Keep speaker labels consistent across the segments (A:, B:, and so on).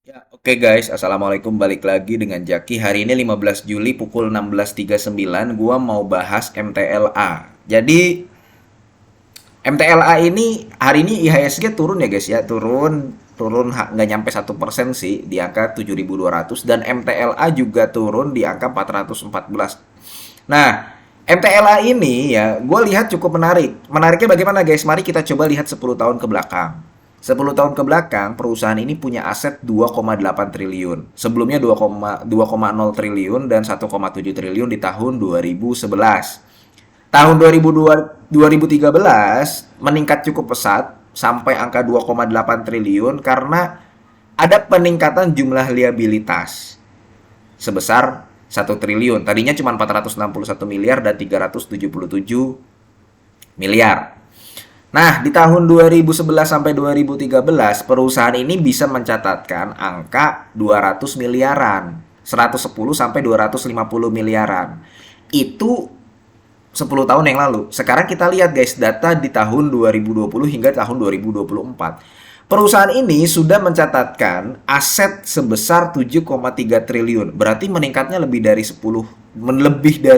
A: Ya, oke guys, Assalamualaikum, balik lagi dengan Jaki. Hari ini 15 Juli pukul 16.39, gua mau bahas MTLA. Jadi, MTLA ini hari ini IHSG turun ya guys ya, turun nggak nyampe 1% sih, di angka 7.200, dan MTLA juga turun di angka 414. Nah, MTLA ini ya, gue lihat cukup menarik. Menariknya bagaimana guys? Mari kita coba lihat 10 tahun ke belakang. 10 tahun ke belakang, perusahaan ini punya aset 2,8 triliun. Sebelumnya 2,0 triliun dan 1,7 triliun di tahun 2011. Tahun 2013 meningkat cukup pesat sampai angka 2,8 triliun karena ada peningkatan jumlah liabilitas sebesar 1 triliun. Tadinya cuma 461 miliar dan 377 miliar. Nah, di tahun 2011 sampai 2013, perusahaan ini bisa mencatatkan angka 200 miliaran, 110 sampai 250 miliaran. Itu 10 tahun yang lalu. Sekarang kita lihat guys, data di tahun 2020 hingga tahun 2024. Perusahaan ini sudah mencatatkan aset sebesar 7,3 triliun. Berarti meningkatnya lebih dari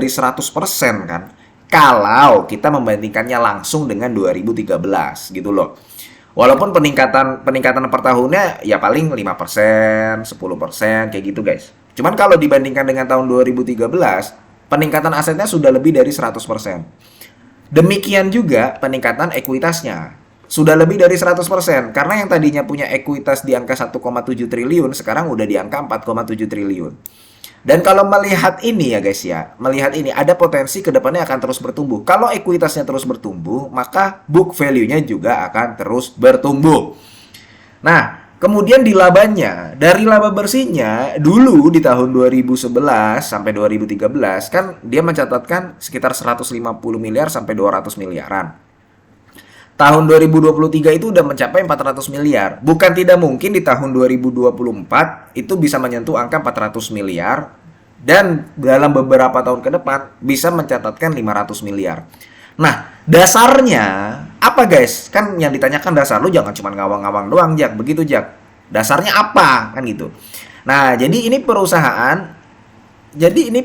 A: 100% kan. Kalau kita membandingkannya langsung dengan 2013 gitu loh. Walaupun peningkatan peningkatan per tahunnya ya paling 5%, 10% kayak gitu guys. Cuman kalau dibandingkan dengan tahun 2013, peningkatan asetnya sudah lebih dari 100%. Demikian juga peningkatan ekuitasnya. Sudah lebih dari 100%. Karena yang tadinya punya ekuitas di angka 1,7 triliun, sekarang udah di angka 4,7 triliun. Dan kalau melihat ini ya guys ya, melihat ini ada potensi kedepannya akan terus bertumbuh. Kalau ekuitasnya terus bertumbuh, maka book value-nya juga akan terus bertumbuh. Nah, kemudian di labanya, dari laba bersihnya, dulu di tahun 2011 sampai 2013, kan dia mencatatkan sekitar 150 miliar sampai 200 miliaran. Tahun 2023 itu udah mencapai 400 miliar. Bukan tidak mungkin di tahun 2024 itu bisa menyentuh angka 400 miliar dan dalam beberapa tahun ke depan bisa mencatatkan 500 miliar. Nah, dasarnya apa guys? Kan yang ditanyakan dasar lu jangan cuma ngawang-ngawang doang, Jak. Begitu, Jak. Dasarnya apa? Kan gitu. Nah, jadi ini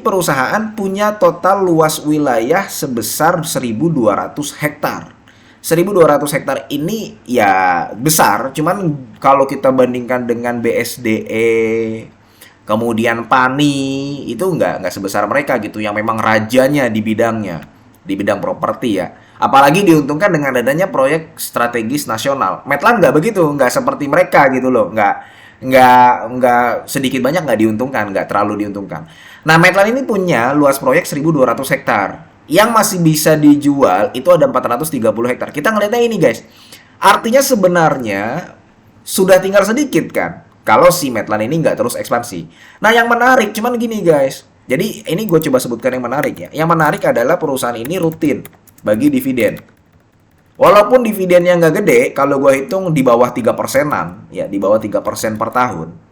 A: perusahaan punya total luas wilayah sebesar 1.200 hektar. 1.200 hektar ini ya besar, cuman kalau kita bandingkan dengan BSDE, kemudian PANI, itu nggak sebesar mereka gitu, yang memang rajanya di bidangnya, di bidang properti ya. Apalagi diuntungkan dengan adanya proyek strategis nasional. Medlan nggak begitu, nggak seperti mereka gitu loh, nggak sedikit banyak nggak diuntungkan, nggak terlalu diuntungkan. Nah, Medlan ini punya luas proyek 1.200 hektar. Yang masih bisa dijual itu ada 430 hektar. Kita ngeliatnya ini guys. Artinya sebenarnya sudah tinggal sedikit kan. Kalau si Medlan ini nggak terus ekspansi. Nah, yang menarik cuman gini guys. Jadi ini gue coba sebutkan yang menarik ya. Yang menarik adalah perusahaan ini rutin bagi dividen. Walaupun dividennya nggak gede, kalau gue hitung di bawah 3%-an, ya di bawah 3% per tahun.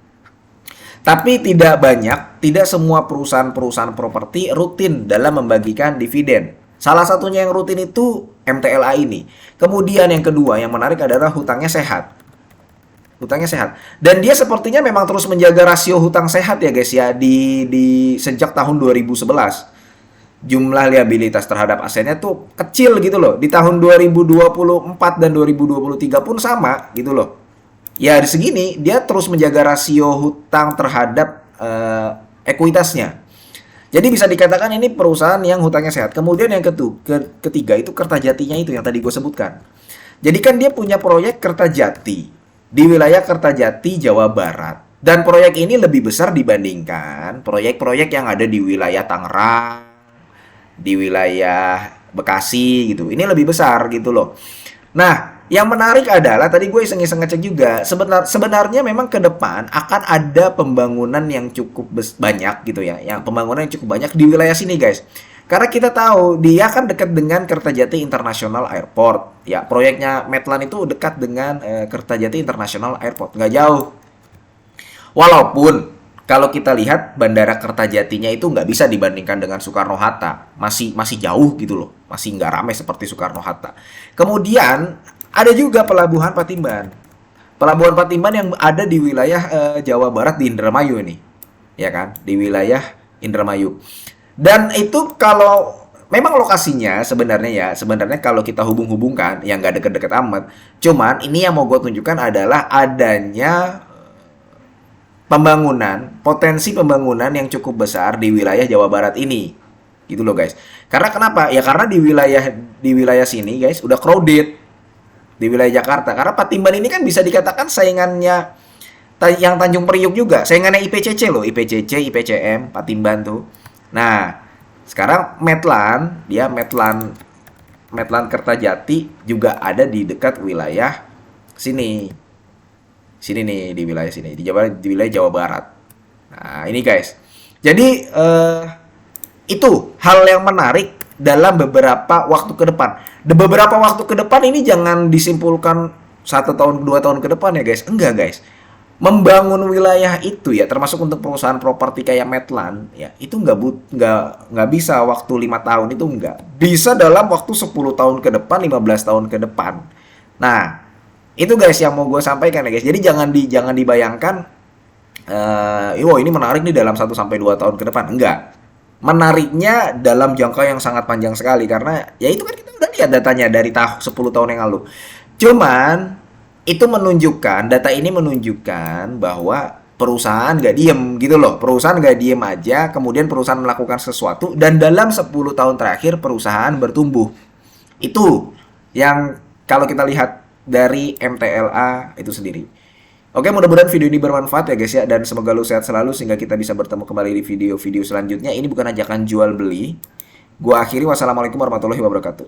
A: Tapi tidak banyak, tidak semua perusahaan-perusahaan properti rutin dalam membagikan dividen. Salah satunya yang rutin itu MTLA ini. Kemudian yang kedua, yang menarik adalah hutangnya sehat. Hutangnya sehat. Dan dia sepertinya memang terus menjaga rasio hutang sehat ya guys ya di sejak tahun 2011. Jumlah liabilitas terhadap asetnya tuh kecil gitu loh. Di tahun 2024 dan 2023 pun sama gitu loh. Ya di segini dia terus menjaga rasio hutang terhadap ekuitasnya. Jadi bisa dikatakan ini perusahaan yang hutangnya sehat. Kemudian yang ketiga itu Kertajatinya itu yang tadi gue sebutkan. Jadi kan dia punya proyek Kertajati di wilayah Kertajati, Jawa Barat. Dan proyek ini lebih besar dibandingkan proyek-proyek yang ada di wilayah Tangerang, di wilayah Bekasi gitu. Ini lebih besar gitu loh. Nah, yang menarik adalah tadi gue iseng-iseng ngecek juga, sebenarnya memang ke depan akan ada pembangunan yang cukup banyak gitu ya, yang pembangunan yang cukup banyak di wilayah sini guys. Karena kita tahu dia kan dekat dengan Kertajati International Airport. Ya, proyeknya Medlan itu dekat dengan Kertajati International Airport, nggak jauh. Walaupun kalau kita lihat Bandara Kertajatinya itu nggak bisa dibandingkan dengan Soekarno-Hatta, masih masih jauh gitu loh, masih nggak ramai seperti Soekarno-Hatta. Kemudian ada juga Pelabuhan Patimban. Pelabuhan Patimban yang ada di wilayah Jawa Barat di Indramayu ini, ya kan? Di wilayah Indramayu. Dan itu kalau memang lokasinya sebenarnya ya, sebenarnya kalau kita hubung-hubungkan, yang nggak deket-deket amat. Cuman ini yang mau gue tunjukkan adalah adanya pembangunan, potensi pembangunan yang cukup besar di wilayah Jawa Barat ini. Gitu loh guys. Karena kenapa? Ya karena di wilayah sini guys udah crowded di wilayah Jakarta. Karena Patimban ini kan bisa dikatakan saingannya yang Tanjung Priuk juga, saingannya IPCC loh, IPCC, IPCM, Patimban tuh. Nah, sekarang Medland Kertajati juga ada di dekat wilayah sini. Sini nih di wilayah sini, di wilayah Jawa Barat. Nah, ini guys. Jadi itu hal yang menarik dalam beberapa waktu ke depan. Di beberapa waktu ke depan ini jangan disimpulkan 1 tahun 2 tahun ke depan ya guys. Enggak guys. Membangun wilayah itu ya, termasuk untuk perusahaan properti kayak Medland ya, itu nggak bisa waktu 5 tahun, itu nggak bisa dalam waktu 10 tahun ke depan, 15 tahun ke depan. Nah, itu guys yang mau gue sampaikan ya guys. Jadi jangan dibayangkan ini menarik nih dalam 1 sampai 2 tahun ke depan. Enggak. Menariknya dalam jangka yang sangat panjang sekali karena ya itu kan kita udah lihat datanya dari 10 tahun yang lalu. Cuman data ini menunjukkan bahwa perusahaan nggak diem gitu loh. Perusahaan nggak diem aja, kemudian perusahaan melakukan sesuatu dan dalam 10 tahun terakhir perusahaan bertumbuh. Itu yang kalau kita lihat dari MTLA itu sendiri. Oke, mudah-mudahan video ini bermanfaat ya guys ya, dan semoga lu sehat selalu sehingga kita bisa bertemu kembali di video-video selanjutnya. Ini bukan ajakan jual beli. Gua akhiri, wassalamualaikum warahmatullahi wabarakatuh.